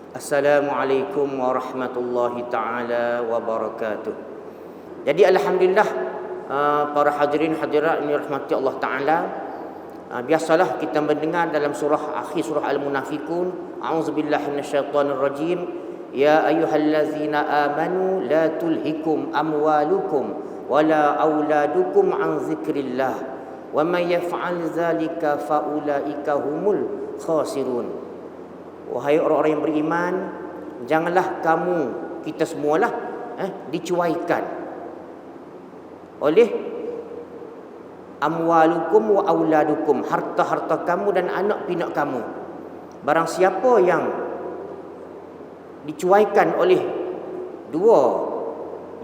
Assalamualaikum warahmatullahi taala wabarakatuh. Jadi alhamdulillah, para hadirin hadirat yang dirahmati Allah taala, biasalah kita mendengar dalam akhir surah Al-Munafiqun, a'udzubillahi minasyaitonir rajim, ya ayyuhallazina amanu la tulhikum amwalukum wala auladukum an dzikrillah wa may yaf'al dzalika faulaika humul khasirun. Wahai orang-orang yang beriman, janganlah kamu, kita semualah dicuaikan oleh amwalukum wa auladukum, harta-harta kamu dan anak pinak kamu. Barang siapa yang dicuaikan oleh dua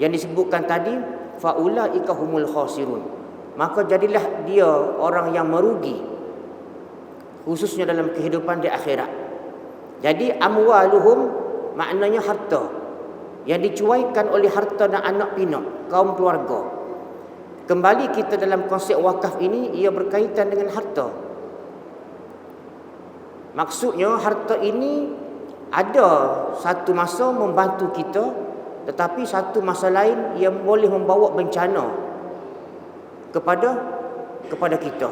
yang disebutkan tadi, faulaika humul khasirun, maka jadilah dia orang yang merugi, khususnya dalam kehidupan di akhirat. Jadi amwaluhum maknanya harta yang dicuaikan oleh harta dan anak pinak, kaum keluarga. Kembali kita dalam konsep wakaf ini, ia berkaitan dengan harta. Maksudnya harta ini ada satu masa membantu kita, tetapi satu masa lain ia boleh membawa bencana kepada kita.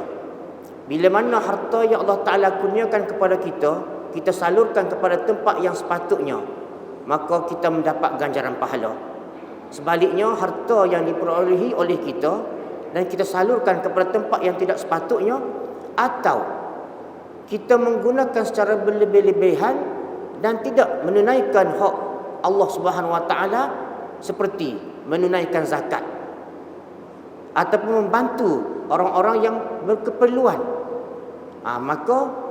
Bila mana harta yang Allah Ta'ala kurniakan kepada kita salurkan kepada tempat yang sepatutnya, maka kita mendapat ganjaran pahala. Sebaliknya, harta yang diperolehi oleh kita dan kita salurkan kepada tempat yang tidak sepatutnya, atau kita menggunakan secara berlebih-lebihan dan tidak menunaikan hak Allah Subhanahu Wa Taala, seperti menunaikan zakat ataupun membantu orang-orang yang berkeperluan, maka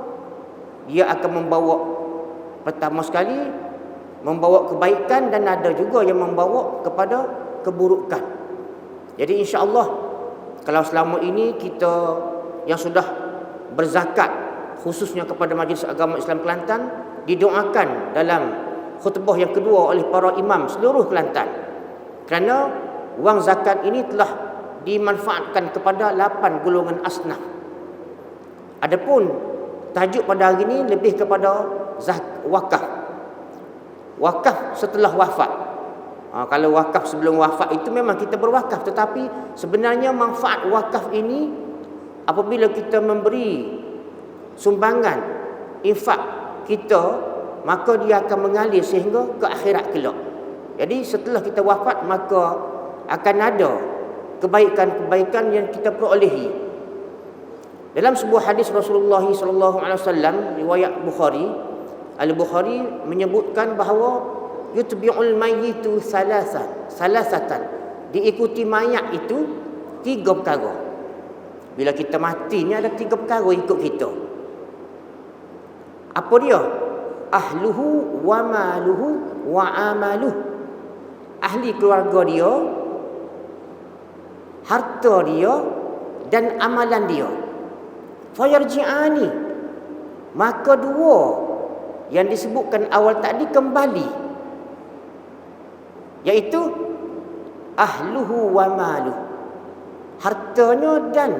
dia akan membawa, pertama sekali membawa kebaikan, dan ada juga yang membawa kepada keburukan. Jadi insya-Allah, kalau selama ini kita yang sudah berzakat, khususnya kepada Majlis Agama Islam Kelantan, didoakan dalam khutbah yang kedua oleh para imam seluruh Kelantan, kerana wang zakat ini telah dimanfaatkan kepada 8 golongan asnaf. Adapun tajuk pada hari ini lebih kepada wakaf. Wakaf setelah wafat. Kalau wakaf sebelum wafat itu memang kita berwakaf, tetapi sebenarnya manfaat wakaf ini apabila kita memberi sumbangan infak kita, maka dia akan mengalir sehingga ke akhirat kelak. Jadi setelah kita wafat, maka akan ada kebaikan-kebaikan yang kita perolehi. Dalam sebuah hadis Rasulullah SAW, riwayat Bukhari, Al-Bukhari menyebutkan bahawa yutbi'ul mayyitu salasatan, diikuti mayat itu 3 perkara. Bila kita mati ni ada 3 perkara ikut kita. Apa dia? Ahluhu wa maluhu wa amaluh. Ahli keluarga dia, harta dia, dan amalan dia. Fayarji'ani, maka 2 yang disebutkan awal tadi kembali, iaitu ahluhu wa maluh, hartanya dan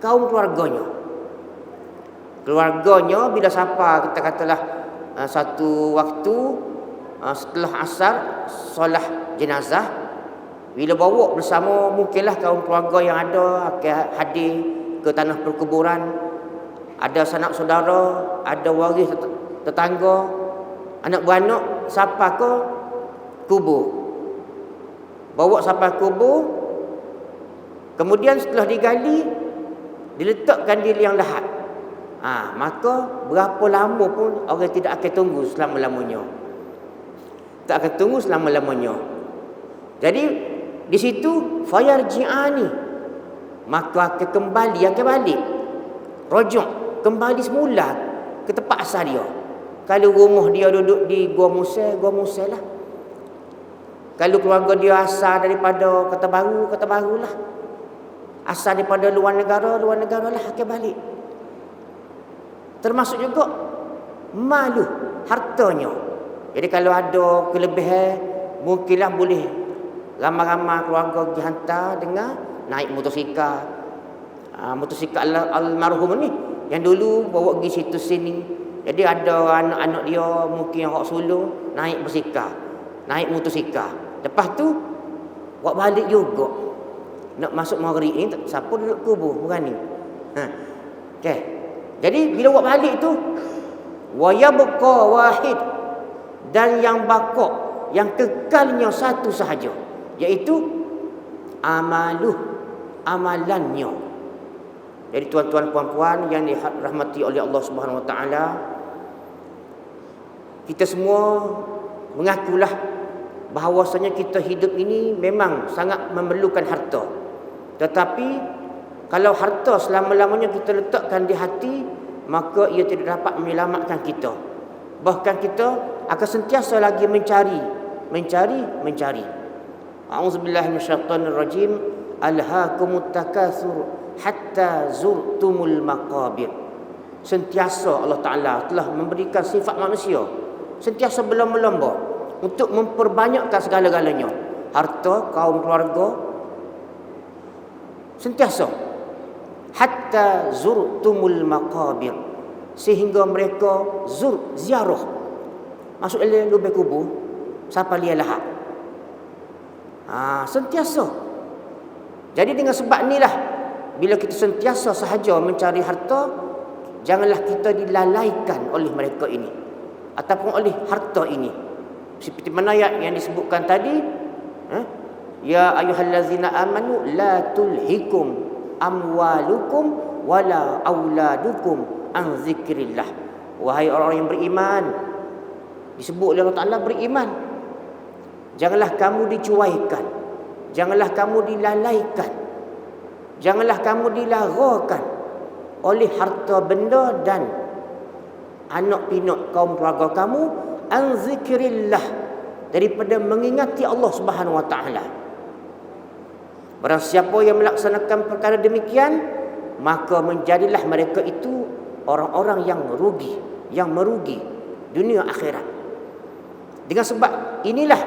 kaum keluarganya. Keluarganya bila siapa, kita katalah satu waktu setelah asar solat jenazah, bila bawa bersama, mungkinlah kaum keluarga yang ada akan hadir ke tanah perkuburan, ada sanak saudara, ada waris tetangga, anak beranak, siapa ke kubur, bawa sampai kubur. Kemudian setelah digali, diletakkan di liang lahat. Maka berapa lama pun orang tidak akan tunggu selama-lamanya. Tak akan tunggu selama-lamanya. Jadi di situ fayarji'ani, maka akan kembali, akan balik, rujuk kembali semula ke tempat asal dia. Kalau rumah dia duduk di Gua Musa lah. Kalau keluarga dia asal daripada Kota Baru lah. Asal daripada luar negara lah, akan balik. Termasuk juga malu, hartanya. Jadi kalau ada kelebihan, mungkinlah boleh ramai-ramai keluarga pergi hantar dengan naik motosikal. Motosikal almarhum ni yang dulu bawa pergi situ sini, Jadi ada anak-anak dia mungkin yang hak sulung naik bersikar, naik motosikal. Lepas tu buat balik juga. Nak masuk maghrib ni siapa duduk kubur berani. Okey. Jadi bila buat balik tu wa yabqa wahid, dan yang baqa, yang kekalnya satu sahaja, iaitu amalannya. Jadi tuan-tuan puan-puan yang dirahmati oleh Allah Subhanahu Wa Taala, kita semua mengakulah bahawasanya kita hidup ini memang sangat memerlukan harta. Tetapi kalau harta selama-lamanya kita letakkan di hati, maka ia tidak dapat menyelamatkan kita. Bahkan kita akan sentiasa lagi mencari. A'udzubillahi minasyaitonirrajim. Alhaakumut takatsur hatta zurtumul maqabir. Sentiasa Allah Ta'ala telah memberikan sifat manusia sentiasa berlomba-lomba untuk memperbanyakkan segala-galanya. Harta, kaum keluarga, sentiasa. Hatta zurtumul maqabir, sehingga mereka ziarah. Masuk dalam lubang kubur, siapa dia lahap. Sentiasa. Jadi dengan sebab inilah, bila kita sentiasa sahaja mencari harta, janganlah kita dilalaikan oleh mereka ini ataupun oleh harta ini. Seperti mana ayat yang disebutkan tadi, ya ayyuhallazina amanu la tulhikum amwalukum wala auladukum an zikrillah. Wahai orang-orang yang beriman, disebut oleh Allah Ta'ala beriman, janganlah kamu dicuaikan, janganlah kamu dilalaikan, janganlah kamu dilarakan oleh harta benda dan anak pinak kaum keluarga kamu, an zikrillah, daripada mengingati Allah Subhanahu Wa Taala. Barang siapa yang melaksanakan perkara demikian, maka menjadilah mereka itu orang-orang yang merugi dunia akhirat. Dengan sebab inilah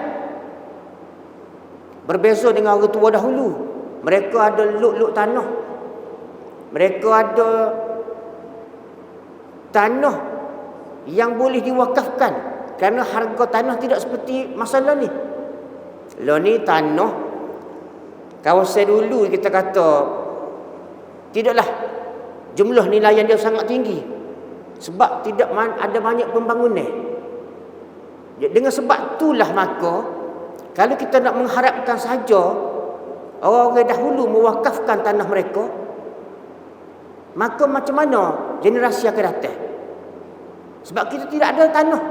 berbeza dengan orang tua dahulu. Mereka ada luk-luk tanah, mereka ada tanah yang boleh diwakafkan, kerana harga tanah tidak seperti masalah ni. Lah ni tanah kawasan dulu kita kata tidaklah jumlah nilaian dia sangat tinggi, sebab tidak ada banyak pembangunan. Dengan sebab itulah maka kalau kita nak mengharapkan saja orang-orang dahulu mewakafkan tanah mereka, maka macam mana generasi akan datang? Sebab kita tidak ada tanah.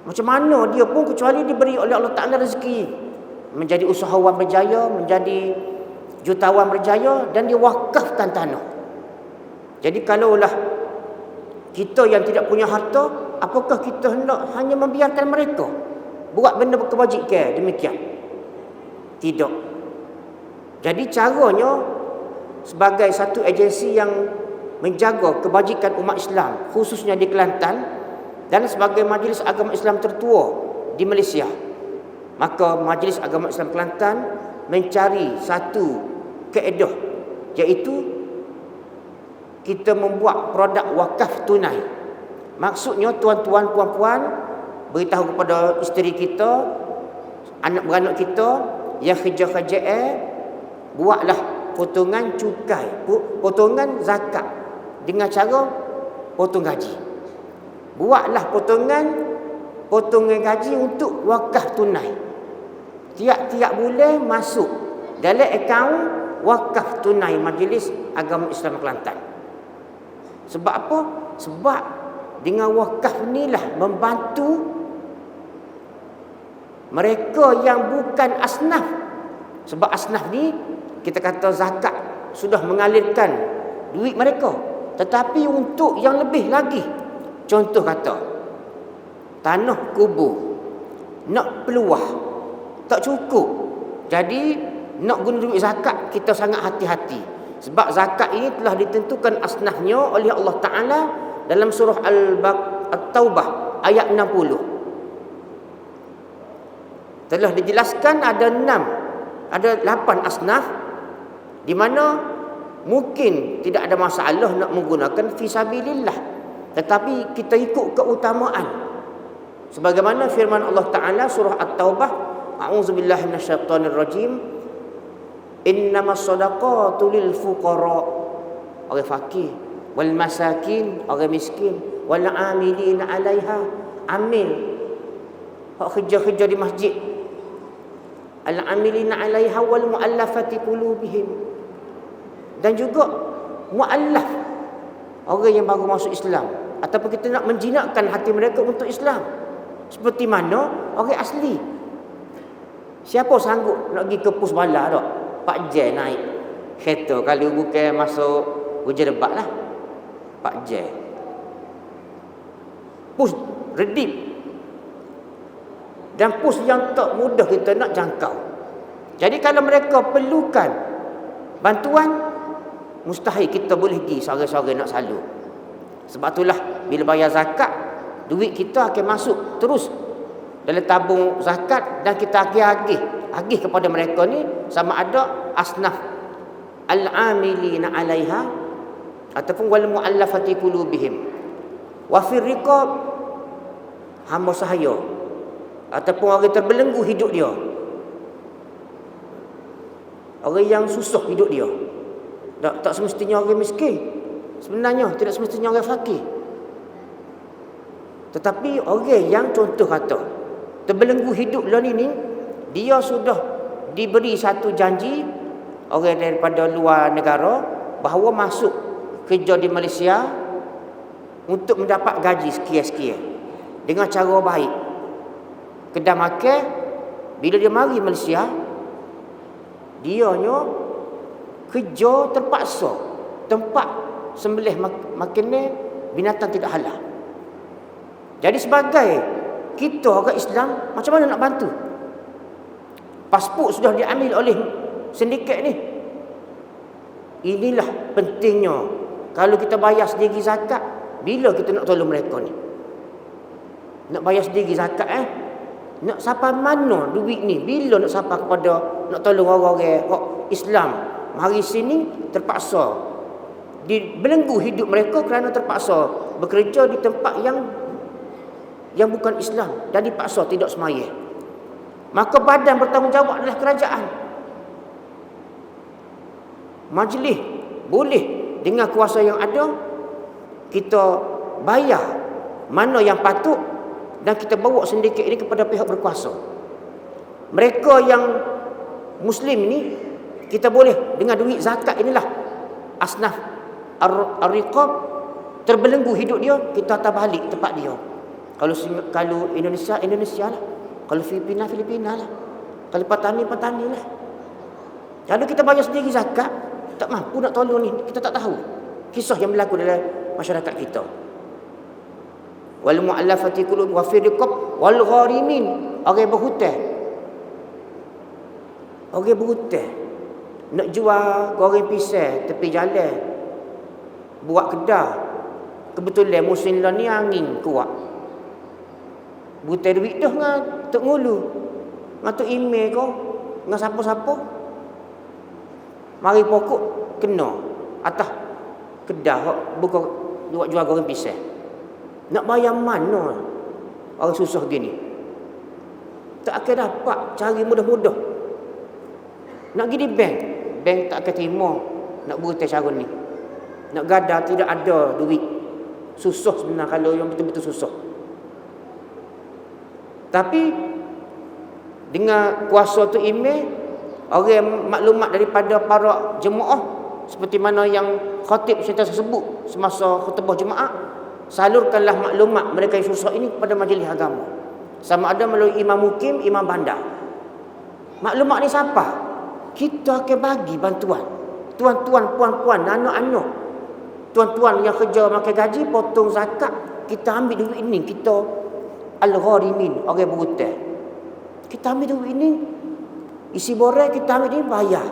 Macam mana dia pun kecuali diberi oleh Allah Ta'ala rezeki, menjadi usahawan berjaya, menjadi jutawan berjaya, dan dia wakafkan tanah. Jadi kalaulah kita yang tidak punya harta, apakah kita hendak hanya membiarkan mereka buat benda kebajikan demikian? Tidak. Jadi caranya, sebagai satu agensi yang menjaga kebajikan umat Islam, khususnya di Kelantan, dan sebagai majlis agama Islam tertua di Malaysia, maka Majlis Agama Islam Kelantan mencari satu kaedah, iaitu kita membuat produk wakaf tunai. Maksudnya tuan-tuan puan-puan beritahu kepada isteri kita, anak beranak kita yang kerja-kerja, buatlah potongan cukai, potongan zakat dengan cara potong gaji. Buatlah potongan gaji untuk wakaf tunai. Tiap-tiap bulan masuk dalam akaun wakaf tunai Majlis Agama Islam Kelantan. Sebab apa? Sebab dengan wakaf inilah membantu mereka yang bukan asnaf. Sebab asnaf ni kita kata zakat sudah mengalirkan duit mereka, tetapi untuk yang lebih lagi, contoh kata tanah kubur nak peluah tak cukup, jadi nak guna duit zakat, kita sangat hati-hati. Sebab zakat ini telah ditentukan asnafnya oleh Allah Ta'ala dalam surah At-Taubah ayat 60. Telah dijelaskan ada 8 asnaf, di mana mungkin tidak ada masalah nak menggunakan fisabilillah, tetapi kita ikut keutamaan. Sebagaimana firman Allah Ta'ala surah At-Taubah, a'udzubillahi minasyaitonirrajim, innamas shadaqatu lil fuqara, orang fakir, wal masakin, orang miskin, wal amilina 'alaiha, amil hak kerja-kerja di masjid, al amilina 'alaiha wal muallafati qulubihim, dan juga muallaf, orang yang baru masuk Islam ataupun kita nak menjinakkan hati mereka untuk Islam, seperti mana orang asli. Siapa sanggup nak pergi ke pus bala tak? Pak J naik kereta, kalau bukan masuk hujan debat lah, Pak J pus redip, dan pus yang tak mudah kita nak jangkau. Jadi kalau mereka perlukan bantuan, mustahil kita boleh pergi seorang-seorang nak salur. Sebab itulah bila bayar zakat, duit kita akan masuk terus dalam tabung zakat, dan kita akan agih kepada mereka ni, sama ada asnaf al-amilina 'alaiha ataupun wal muallafati qulubihim, wa fir riqab, hamba sahaya ataupun orang terbelenggu hidup dia, orang yang susah hidup dia. Tak semestinya orang miskin, sebenarnya tidak semestinya orang fakir, tetapi orang yang contoh kata terbelenggu hidup lah ni, dia sudah diberi satu janji orang daripada luar negara bahawa masuk kerja di Malaysia untuk mendapat gaji sekian-sekian dengan cara baik. Kedai makan, bila dia mari Malaysia, dianya kerja terpaksa, tempat sembelih makanan binatang tidak halal. Jadi sebagai kita orang Islam, macam mana nak bantu? Pasport sudah diambil oleh sindiket ni. Inilah pentingnya kalau kita bayar sendiri zakat, bila kita nak tolong mereka ni? Nak bayar sendiri zakat nak sampai mana duit ni? Bila nak sampai kepada nak tolong orang-orang Islam mari sini terpaksa dibelenggu hidup mereka kerana terpaksa bekerja di tempat yang bukan Islam dan dipaksa tidak sembahyang. Maka badan bertanggungjawab adalah kerajaan. Majlis boleh dengan kuasa yang ada kita bayar mana yang patut, dan kita bawa sindiket ini kepada pihak berkuasa. Mereka yang Muslim ini, kita boleh dengan duit zakat inilah asnaf ar-riqab, terbelenggu hidup dia, kita hantar balik tempat dia. Kalau Indonesia lah, kalau Filipina lah, kalau Patani lah. Kalau kita bayar sendiri zakat, tak mampu nak tolong ni, kita tak tahu kisah yang berlaku dalam masyarakat kita. Wal mu'allafati qulub wa fi riqab wal gharimin, orang berhutang. Orang berhutang nak jual goreng pisang tepi jalan, buat kedai. Kebetulan musim lah ni angin kuat, buta duit dah dengan Tok Ngulu, dengan Tok Ime kau, dengan siapa-siapa. Mari pokok kena atas kedai buka jual goreng pisang. Nak bayar mana orang susah gini? Tak akan dapat cari mudah-mudah. Nak pergi di bank tak akan terima nak berhutang cara ni. Nak gadar tidak ada duit. Susah sebenarnya kalau yang betul-betul susah. Tapi dengan kuasa tu email, orang maklumat daripada para jemaah, seperti mana yang khatib sentiasa sebut semasa khutbah Jumaat, salurkanlah maklumat mereka yang susah ini kepada majlis agama. Sama ada melalui imam mukim, imam bandar. Maklumat ni siapa? Kita akan bagi bantuan. Tuan-tuan, puan-puan, anak-anak, tuan-tuan yang kerja makan gaji, potong zakat, kita ambil duit ini, kita al-gharimin, orang berhutang. Kita ambil duit ini, isi borang kita ambil ini, bayar.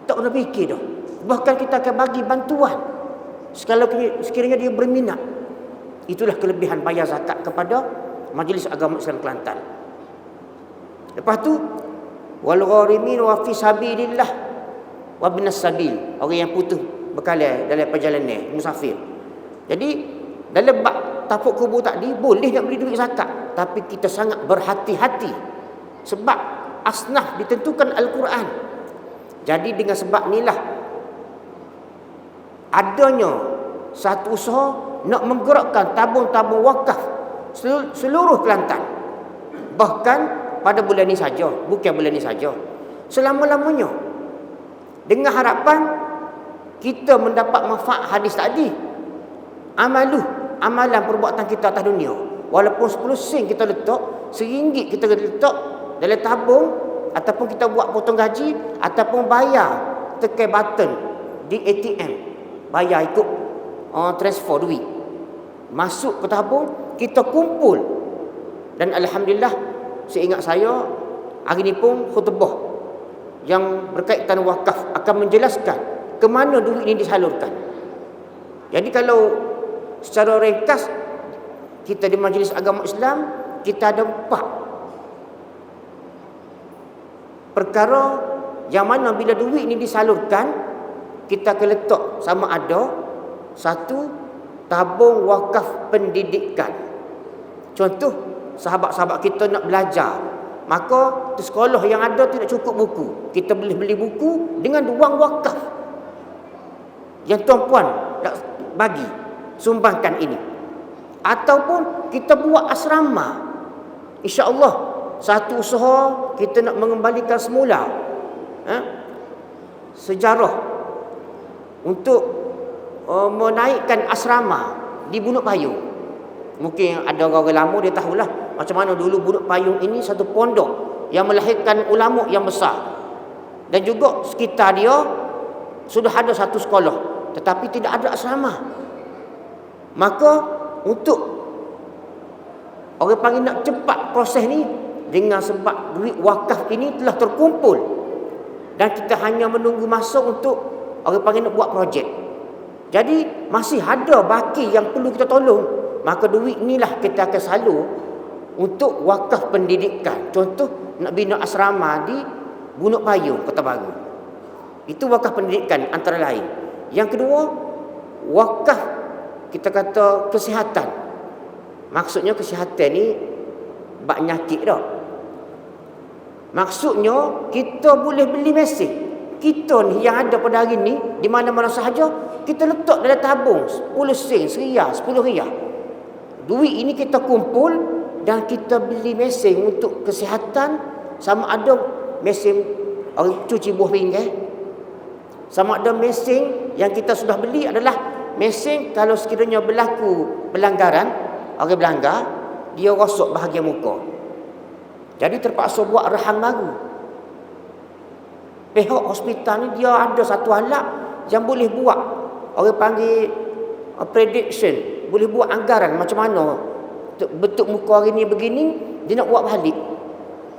Tak kena fikir dah. Bahkan kita akan bagi bantuan sekiranya dia berminat. Itulah kelebihan bayar zakat kepada Majlis Agama Islam Kelantan. Lepas tu wal gharimin wa fi sabilillah, wa binas sabil, orang yang putus bekalan dalam perjalanan musafir. Jadi dalam bab tapuk kubur tadi boleh nak beli duit zakat, tapi kita sangat berhati-hati sebab asnaf ditentukan Al-Quran. Jadi dengan sebab inilah adanya satu usaha nak menggerakkan tabung-tabung wakaf seluruh Kelantan. Bahkan pada bulan ini saja, bukan bulan ini saja, selama-lamanya, dengan harapan kita mendapat manfaat hadis tadi. Amalan perbuatan kita atas dunia, walaupun 10 sen kita letak, RM1 kita letak dalam tabung, ataupun kita buat potong gaji, ataupun bayar tekan button di ATM, bayar ikut transfer duit masuk ke tabung, kita kumpul. Dan alhamdulillah, seingat saya hari ni pun khutbah yang berkaitan wakaf akan menjelaskan ke mana duit ini disalurkan. Jadi kalau secara ringkas, kita di Majlis Agama Islam, kita ada 4 perkara yang mana bila duit ini disalurkan, kita akan letak sama ada satu, tabung wakaf pendidikan. Contoh, sahabat-sahabat kita nak belajar, maka di sekolah yang ada tidak cukup buku, kita boleh beli buku dengan wang wakaf yang tuan-puan nak bagi sumbangkan ini. Ataupun kita buat asrama, insya-Allah satu usaha kita nak mengembalikan semula sejarah untuk menaikkan asrama di Bunuk Payung. Mungkin ada orang lama dia tahulah macam mana dulu Bunuk Payung ini satu pondok yang melahirkan ulama yang besar. Dan juga sekitar dia sudah ada satu sekolah, tetapi tidak ada asrama. Maka untuk orang panggil nak cepat proses ni, dengan sebab duit wakaf ini telah terkumpul dan kita hanya menunggu masa untuk orang panggil nak buat projek. Jadi masih ada baki yang perlu kita tolong, maka duit inilah kita akan salur untuk wakaf pendidikan. Contoh, nak bina asrama di Bunuk Payung, Kota Baru. Itu wakaf pendidikan antara lain. Yang kedua, wakaf kita kata kesihatan. Maksudnya kesihatan ni bak nyakit dah. Maksudnya kita boleh beli mesin. Kita ni yang ada pada hari ni, di mana-mana sahaja, kita letak dalam tabung 10 sen, RM1, RM10. Duit ini kita kumpul dan kita beli mesin untuk kesihatan. Sama ada mesin cuci buah pinggan, sama ada mesin yang kita sudah beli adalah mesin kalau sekiranya berlaku pelanggaran, orang berlanggar, dia rosok bahagian muka. Jadi terpaksa buat rehan baru. Pihak hospital ni dia ada satu alat yang boleh buat, orang panggil prediction, boleh buat anggaran macam mana bentuk muka hari ni begini, dia nak buat balik.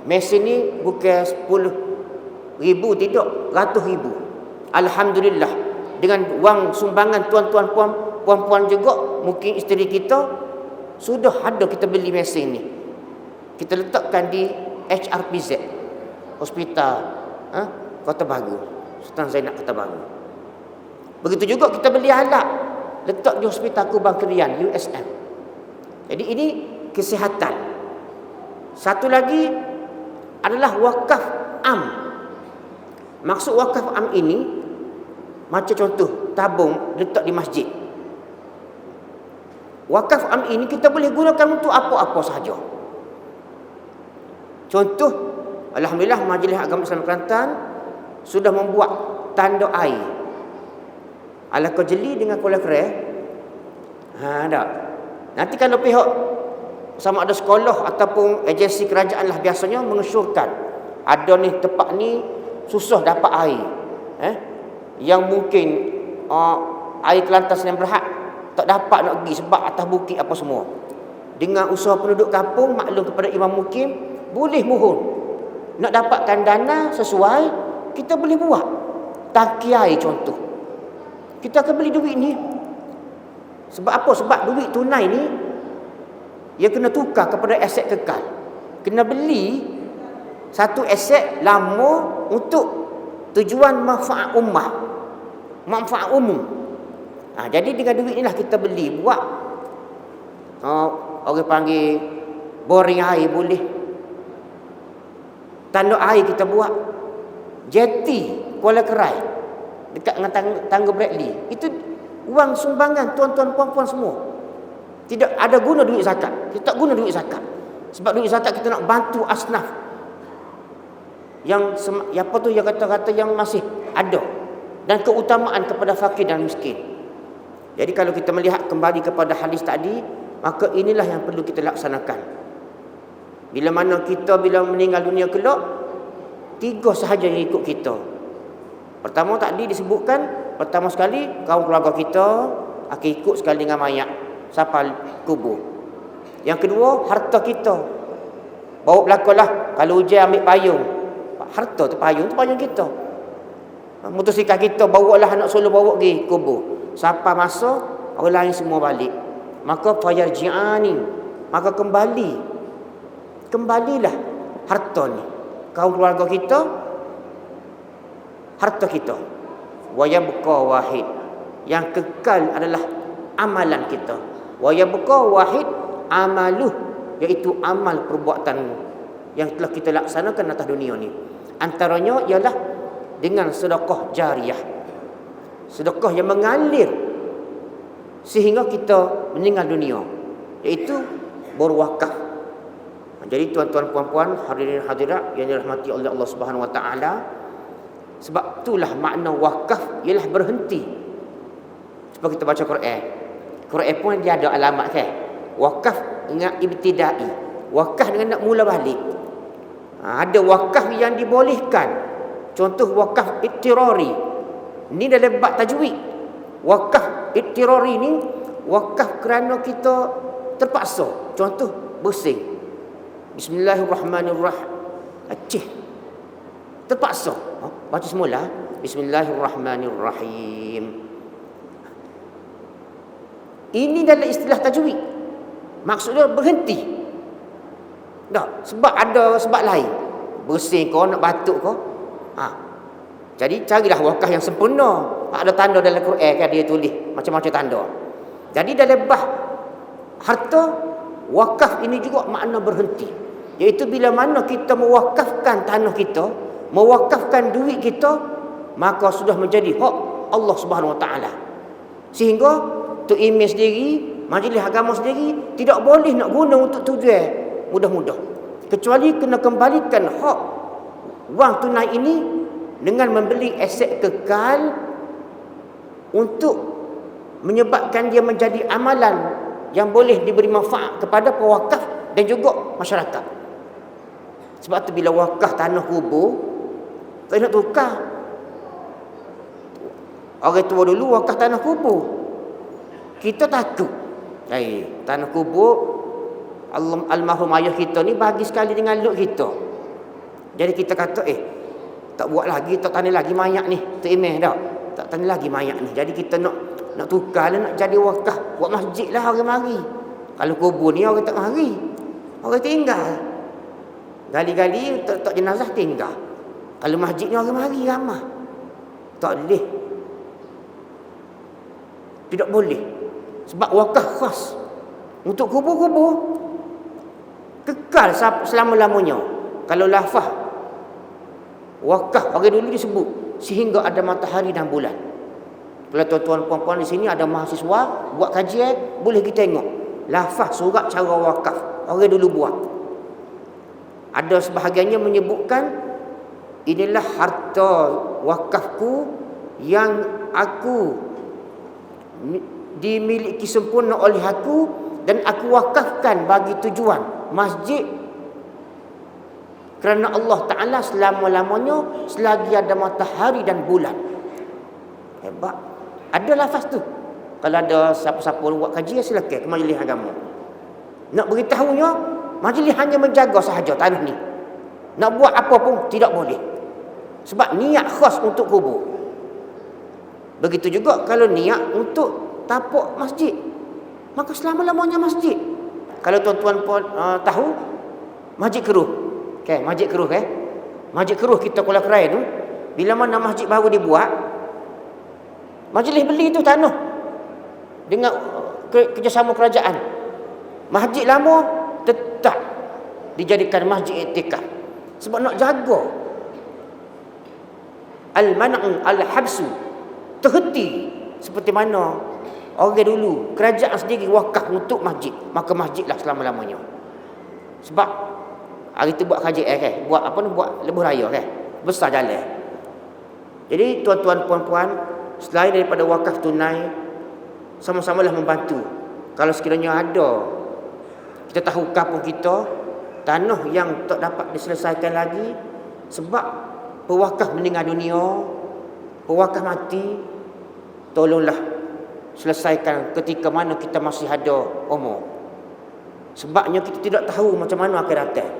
Mesin ni bukan 10,000, tidak, ratus ribu. Alhamdulillah, dengan wang sumbangan tuan-tuan puan-puan juga, mungkin isteri kita, sudah ada kita beli mesin ni. Kita letakkan di HRPZ, Hospital Kota Baru, Sultan Zainab Kota Baru. Begitu juga kita beli alat, letak di Hospital Kubang Kerian, USM. Jadi ini kesihatan. Satu lagi adalah wakaf am. Maksud wakaf am ini, macam contoh tabung letak di masjid. Wakaf am ini kita boleh gunakan untuk apa-apa sahaja. Contoh, alhamdulillah Majlis Agama Islam Kelantan sudah membuat tanda air ala Kejeli dengan Kuala Kerai. Tak. Nanti kalau pihak sama ada sekolah ataupun agensi kerajaan lah biasanya mengesyorkan ada ni tempat ni susah dapat air, yang mungkin air Kelantan Sdn Bhd tak dapat nak pergi sebab atas bukit apa semua. Dengan usaha penduduk kampung maklum kepada Imam Mukim, boleh mohon nak dapatkan dana sesuai, kita boleh buat tangki air contoh. Kita akan beli duit ni. Sebab apa? Sebab duit tunai ni ia kena tukar kepada aset kekal. Kena beli satu aset lama untuk tujuan manfaat ummah, manfaat umum. Jadi dengan duit inilah kita beli, buat orang panggil boring air boleh, tanduk air kita buat, jeti Kuala Kerai dekat dengan tangga Bradley. Itu wang sumbangan tuan-tuan puan-puan semua. Tidak ada guna duit zakat. Kita tak guna duit zakat. Sebab duit zakat kita nak bantu asnaf yang apa tu, yang kata-kata yang masih ada, dan keutamaan kepada fakir dan miskin. Jadi kalau kita melihat kembali kepada hadis tadi, maka inilah yang perlu kita laksanakan. Bila mana kita bila meninggal dunia kelak, 3 sahaja yang ikut kita. Pertama tadi disebutkan, pertama sekali kaum keluarga kita akan ikut sekali dengan mayat sampai kubur. Yang kedua, harta kita. Bawa belakanglah, kalau hujan ambil payung. Harta tu payung kita. Motosikal kita bawalah anak sulung bawa pergi kubur. Sampai masa orang lain semua balik. Maka fayarji'ani, maka kembalilah harta ni. Kaum keluarga kita, harta kita. Wa yabqa wahid, yang kekal adalah amalan kita. Wa yabqa wahid amaluh, iaitu amal perbuatan yang telah kita laksanakan atas dunia ni. Antaranya ialah dengan sedekah jariyah, sedekah yang mengalir sehingga kita meninggal dunia, iaitu berwakaf. Jadi tuan-tuan puan-puan, hadirin hadirat yang dirahmati oleh Allah Subhanahu Wa Taala, sebab itulah makna wakaf ialah berhenti. Sebab kita baca Quran, Quran pun dia ada alamat kan. Wakaf dengan ibtidai, wakaf dengan nak mula balik. Ada wakaf yang dibolehkan. Contoh wakaf ittirari. Ini dalam bab tajwid. Wakaf ittirari ni wakaf kerana kita terpaksa. Contoh bersing. Bismillahirrahmanirrahim. Acih. Terpaksa. Baca semula. Bismillahirrahmanirrahim. Ini dalam istilah tajwid. Maksudnya berhenti. Tak, sebab ada sebab lain. Bersih kau, nak batuk kau. Jadi carilah wakaf yang sempurna. Ada tanda dalam Quran kan, dia tulis macam-macam tanda. Jadi dalam bah harta, wakaf ini juga makna berhenti. Iaitu bila mana kita mewakafkan tanah kita, mewakafkan duit kita, maka sudah menjadi hak Allah Subhanahu Wa Taala. Sehingga tu imam sendiri, majlis agama sendiri tidak boleh nak guna untuk tujuan mudah-mudah, kecuali kena kembalikan hak wang tunai ini dengan membeli aset kekal untuk menyebabkan dia menjadi amalan yang boleh diberi manfaat kepada pewakaf dan juga masyarakat. Sebab tu bila wakaf tanah kubur, tak nak tukar. Orang tua dulu wakaf tanah kubur, kita takut. Tanah kubur almarhum ayah kita ni bagi sekali dengan luk kita. Jadi kita kata tak buat lagi, tak tanah lagi mayat ni, tak imeh dah. Tak tanah lagi mayat ni. Jadi kita nak tukar lah, nak jadi wakaf, buat masjid lah orang mari. Kalau kubur ni orang tak mari, orang tinggal. Gali-gali tak jenazah tinggal. Kalau masjid ni orang mari ramah. Tak boleh. Tidak boleh. Sebab wakaf khas untuk kubur-kubur, kekal selama-lamanya. Kalau lafaz wakaf orang dulu disebut sehingga ada matahari dan bulan. Kalau tuan-tuan puan-puan di sini ada mahasiswa buat kajian, boleh kita tengok lafaz surat cara wakaf orang dulu buat. Ada sebahagiannya menyebutkan inilah harta wakafku yang aku dimiliki sempurna oleh aku dan aku wakafkan bagi tujuan masjid kerana Allah Ta'ala selama-lamanya selagi ada matahari dan bulan. Hebat. Ada lafaz tu. Kalau ada siapa-siapa buat kajian, silakan ke majlis agama. Nak beritahunya, majlis hanya menjaga sahaja tanah ni. Nak buat apa pun tidak boleh. Sebab niat khas untuk kubur. Begitu juga kalau niat untuk tapak masjid, maka selama-lamanya masjid. Kalau tuan-tuan tahu Masjid Keruh. Masjid Keruh Masjid Keruh kita Kuala Kerai tu, Bila mana masjid baru dibuat, majlis beli tu tanah dengan kerjasama kerajaan. Masjid lama tetap dijadikan masjid iktikaf. Sebab nak jaga al-man'u al-habsu, terhenti seperti mana orang dulu kerajaan sendiri wakaf untuk masjid, maka masjidlah selama-lamanya. Sebab hari tu buat kajian kan, buat lebuh raya kan, besar jalan. Jadi tuan-tuan puan-puan, selain daripada wakaf tunai, sama-samalah membantu. Kalau sekiranya ada, kita tahu kampung kita tanah yang tak dapat diselesaikan lagi sebab pewakaf meninggal dunia, pewakaf mati, tolonglah selesaikan ketika mana kita masih ada umur. Sebabnya kita tidak tahu macam mana akan datang.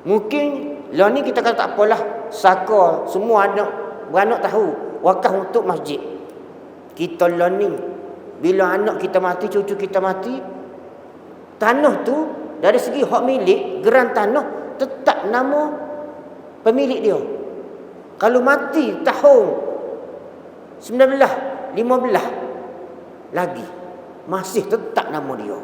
Mungkin lah ni kita kata tak apalah, saka semua anak beranak tahu wakaf untuk masjid. Kita lah ni bila anak kita mati, cucu kita mati, tanah tu dari segi hak milik, geran tanah tetap nama pemilik dia. Kalau mati tahun 1915 lagi, masih tetap nama dia.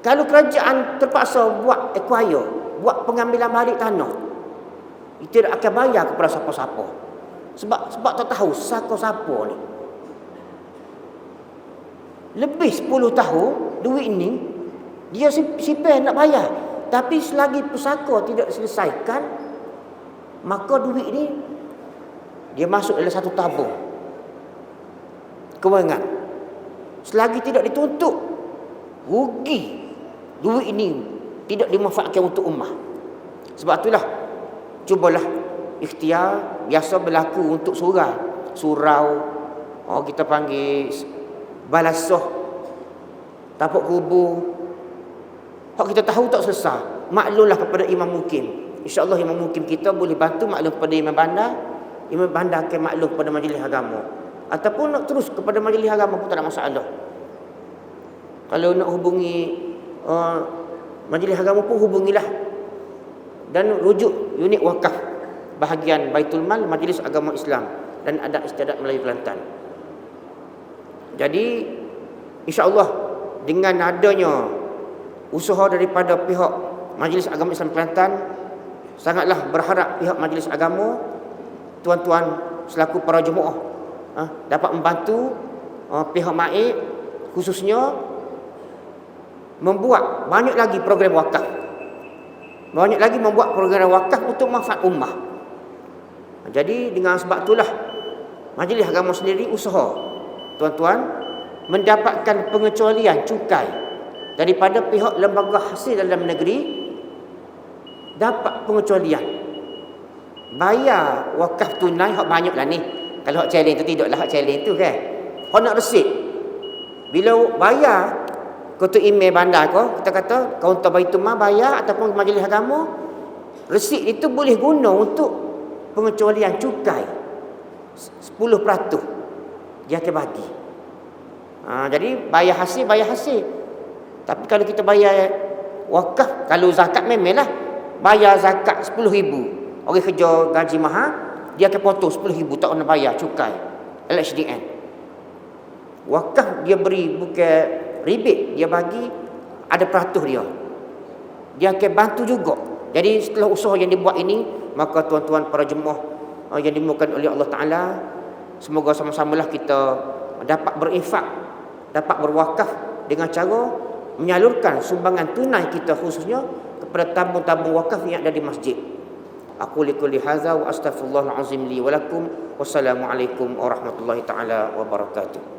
Kalau kerajaan terpaksa buat acquire, buat pengambilan balik tanah, itu tidak akan bayar kepada siapa-siapa. Sebab tak tahu siapa ni. Lebih 10 tahun duit ni dia sipir nak bayar, tapi selagi pusaka tidak selesaikan, maka duit ni dia masuk dalam satu tabung kewangan. Selagi tidak dituntut, rugi duit ini tidak dimanfaatkan untuk ummah. Sebab itulah cubalah ikhtiar. Biasa berlaku untuk surau, kita panggil balasah, tapak kubur. Hak kita tahu tak selesai, maklumlah kepada Imam Mukim. InsyaAllah Imam Mukim kita boleh bantu maklum kepada Imam Bandar. Imam Bandar akan maklum kepada majlis agama, ataupun nak terus kepada majlis agama pun tak ada masalah. Kalau nak hubungi majlis agama pun hubungilah, dan rujuk unit wakaf bahagian Baitul Mal Majlis Agama Islam dan Adat Istiadat Melayu Kelantan. Jadi insya-Allah dengan adanya usaha daripada pihak Majlis Agama Islam Kelantan, sangatlah berharap pihak majlis agama, tuan-tuan selaku para jemaah dapat membantu pihak MAIK khususnya membuat banyak lagi program wakaf. Banyak lagi membuat program wakaf untuk manfaat ummah. Jadi dengan sebab itulah majlis agama sendiri usaha tuan-tuan mendapatkan pengecualian cukai daripada pihak lembaga hasil dalam negeri, dapat pengecualian. Bayar wakaf tunai hak banyaklah ni. Kalau hak challenge tu tidaklah hak challenge tu kan. Hak nak resit. Bila bayar ketua email bandar kita kata kaunter Baitul Mal bayar ataupun majlis agama, resit itu boleh guna untuk pengecualian cukai 10% dia akan bagi. Jadi bayar hasil. Tapi kalau kita bayar wakaf, kalau zakat memanglah bayar zakat 10,000. Orang kerja gaji mahal, dia akan potong 10,000, tak kena bayar cukai LHDN. Wakaf dia beri bukan rebate, dia bagi ada peratus dia. Dia akan bantu juga. Jadi setelah usaha yang dibuat ini, maka tuan-tuan para jemaah yang dimulakan oleh Allah Ta'ala, semoga sama-samalah kita dapat berinfak, dapat berwakaf dengan cara menyalurkan sumbangan tunai kita khususnya kepada tabung-tabung wakaf yang ada di masjid. Aku likulli hadza wa astaghfirullahal azim li wa lakum. Wassalamualaikum warahmatullahi taala wabarakatuh.